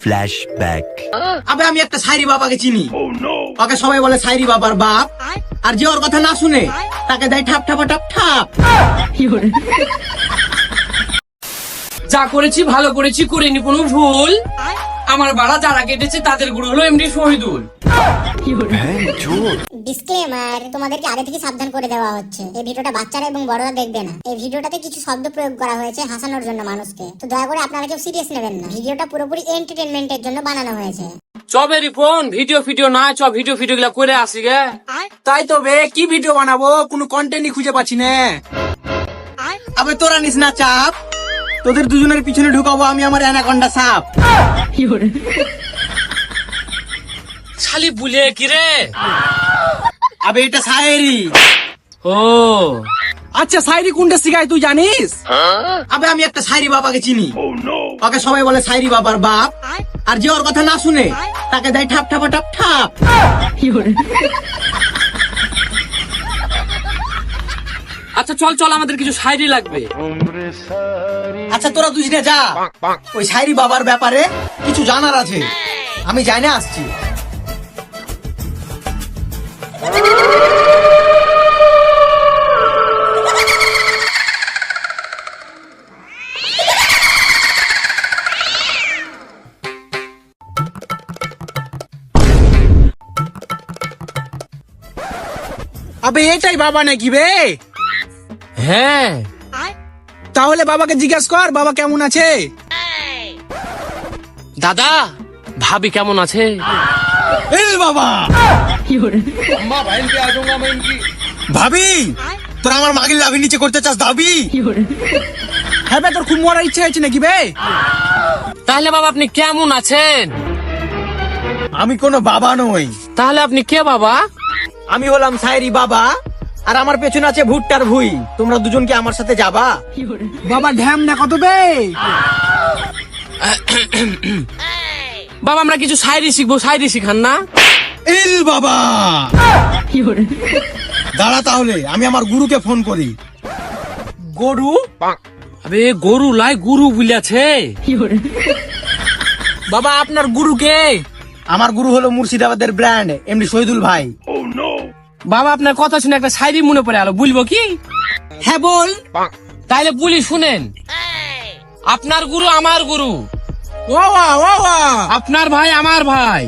Flashback. আবে আমি একটা সাইরি বাবাকে চিনি। ওকে সবাই বলে সাইরি বাবার বাপ। আর যে ওর কথা না শুনে তাকে দেয় ঠাপ ঠাপা টাপ ঠাপ। যা করেছি ভালো করেছি, করিনি কোনো ভুল। আমার বাড়া যারা কেটেছে তাদের গুরু হলো এমডি শহীদুল। ডিসক্লেমার, তোমাদেরকে আগে থেকে সাবধান করে দেওয়া হচ্ছে, এই ভিডিওটা বাচ্চারা এবং বড়রা দেখবে না। এই ভিডিওটাতে কিছু শব্দ প্রয়োগ করা হয়েছে হাসানোর জন্য মানুষকে, তো দয়া করে আপনারা কেউ সিরিয়াস নেবেন না। ভিডিওটা পুরোপুরি এন্টারটেইনমেন্টের জন্য বানানো হয়েছে। চবেরি ফোন ভিডিও না চ ভিডিও গুলা করে আসি গে। তাই তো বে, কি ভিডিও বানাবো, কোনো কন্টেন্টই খুঁজে পাচ্ছি না। আবে তোরা নিস না চাপ, তোদের দুজনের পিছনে ঢুকাবো আমি আমার অ্যানাকন্ডা সাপ। শালি বুলে কি রে? আবে এটা সায়েরি। ও আচ্ছা সাইরি কোনটা শিখায় তুই জানিস? আবে আমি একটা সাইরি বাবাকে চিনি। ওকে সবাই বলে সাইরি বাবার বাপ। আর যে ওর কথা না শুনে তাকে দেয় ঠাপ ঠাপা টাপ ঠাপ। আচ্ছা চল আমাদের কিছু শায়রি লাগবে। আচ্ছা তোরা দুজনে যা, ওই সাইরি বাবার ব্যাপারে কিছু জানার আছে, আমি যাই না আসছি। আবে এটাই বাবা নাকি বে? হ্যাঁ তাহলে বাবাকে জিজ্ঞেস কর বাবা কেমন আছে। দাদা ভাবি কেমন আছে? এই বাবা ভাবি, তোরা আমার মাগির লাভি নিচে করতে চাস দাবি? হ্যাঁ বে, তোর খুব মরার ইচ্ছা হয়েছে নাকি বে? তাহলে বাবা আপনি কেমন আছেন? আমি কোনো বাবা নই, তাহলে আপনি কে বাবা? আমি হলাম সাইরি বাবা, আর আমার পেছনে আছে ভুট্টার ভুই। তোমরা দুজন কি আমার সাথে যাবা? বাবা ঢ্যাম না কত বে? বাবা আমরা কিছু শায়রি শিখবো, শায়রি শিখান না? ইল বাবা দাঁড়া, তাহলে আমি আমার গুরুকে ফোন করি। গরু? আবে গরু লাই গুরু বুলিয়াছে। বাবা আপনার গুরু কে? আমার গুরু হলো মুর্শিদাবাদের ব্র্যান্ড এমডি শহীদুল ভাই। বাবা আপনার কথা শুনে একটা শায়রি মনে পড়ে আলো, বলবো কি? হ্যাঁ বল। তাইলে বলি শুনেন। আপনার গুরু আমার গুরু, আপনার ভাই আমার ভাই,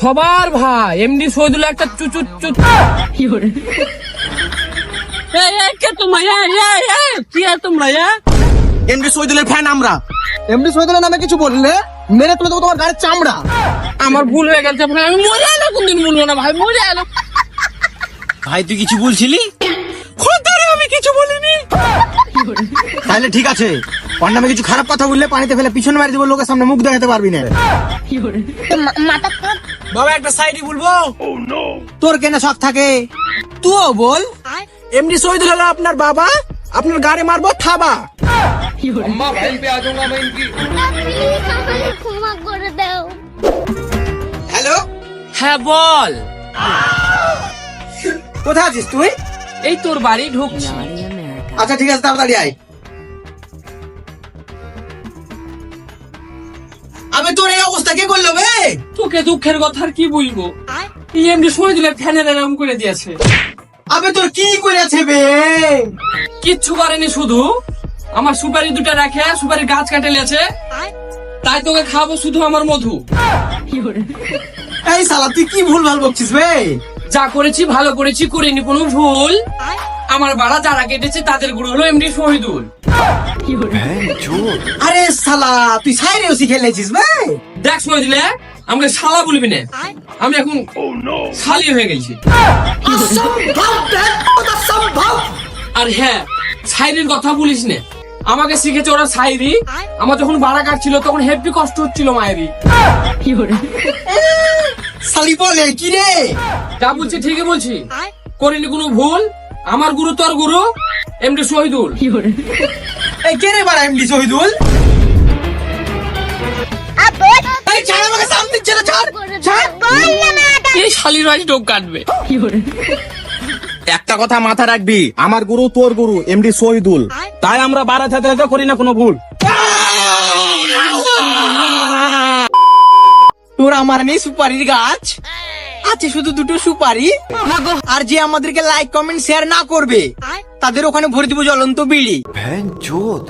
সবার ভাই এমডি শহীদুল একটা চুচুট চুট। কে তোমরা? কি আর তোমরা? এমডি শহীদুলের ফ্যান আমরা। এমডি শহীদুলের নামে কিছু বললে মেরে তুলে দেবো তোমার গাড়ির চামড়া। আমার ভুল হয়ে গেছে, আমি মরে এলো, কোনদিন বলবো না ভাই, মরে এলো। ভাই তুই কিছু বলছিলি? খোদারে আমি কিছু বলিনি। তাহলে ঠিক আছে, ওর নামে কিছু খারাপ কথা বললে পানিতে ফেলে পিছনে মারি দেবো, লোকের সামনে মুখ দেখাতে পারবি না। বাবা একটা সাইডি বলবো? তোর কেন শখ থাকে? তুইও বল। এমডি শহীদুল হলো আপনার বাবা, আপনার গাড়ি মারবো থাবা। ক্ষমা করে দাও। হ্যালো, হ্যাঁ বল। কোথায় আছিস তুই? এই তোর বাড়ি ঢুকছি। আচ্ছা ঠিক আছে, তাড়াতাড়ি আয়। আবে তোর এই অবস্থা কে করলো বে? তোকে দুঃখের কথা আর কি বলবো, এমডি শহীদুলের ফ্যানের এরকম করে দিয়েছে। আবে তোর কি করেছে বে? কিচ্ছু করেনি, শুধু আমার সুপারি দুটা রাখে সুপারির গাছ কাটে লেছে, তাই তোকে খাবো শুধু আমার মধু। এই শালা তুই কি ভুল ভাল বকছিস বে? যা করেছি ভালো করেছি, করিনি কোনো ভুল। আমার বাড়া যারা কেটেছে তাদের গুরু হলো এমডি শহীদুল। আরে শালা তুই সাইরেও শিখে লেছিস বে? দেখ শহীদুলে আমাকে শালা বলবি না, আমি এখন শালি হয়ে গেছি। আর হ্যাঁ, শায়রির কথা বলিস না, আমাকে শিখেছে ওরা শায়রি। আমার যখন বাড়া কাটছিল তখন হেভি কষ্ট হচ্ছিল মায়েরই। শালি বলে কি রে? যা বলছি ঠিকই বলছি, করিনি কোনো ভুল। আমার গুরু তোর গুরু এমডি শহীদুল। এই কে রে বাড়া এমডি শহীদুল? এই ছাড় আমাকে, সামনে দিচ্ছে না, ছাড় ছাড়। এই শালির আজ ডোক কাটবে। একটা কথা মাথা রাখবি, আমার গুরু তোর গুরু এমডি শহীদুল, তাই আমরা বাড়া থাকতে করি না কোনো ভুল। আমার নেই সুপারির গাছ, আছে শুধু দুটো সুপারি। আর যে আমাদেরকে লাইক কমেন্ট শেয়ার না করবে তাদের ওখানে ভরে দিব জ্বলন্ত বিড়ি। बहन चोद।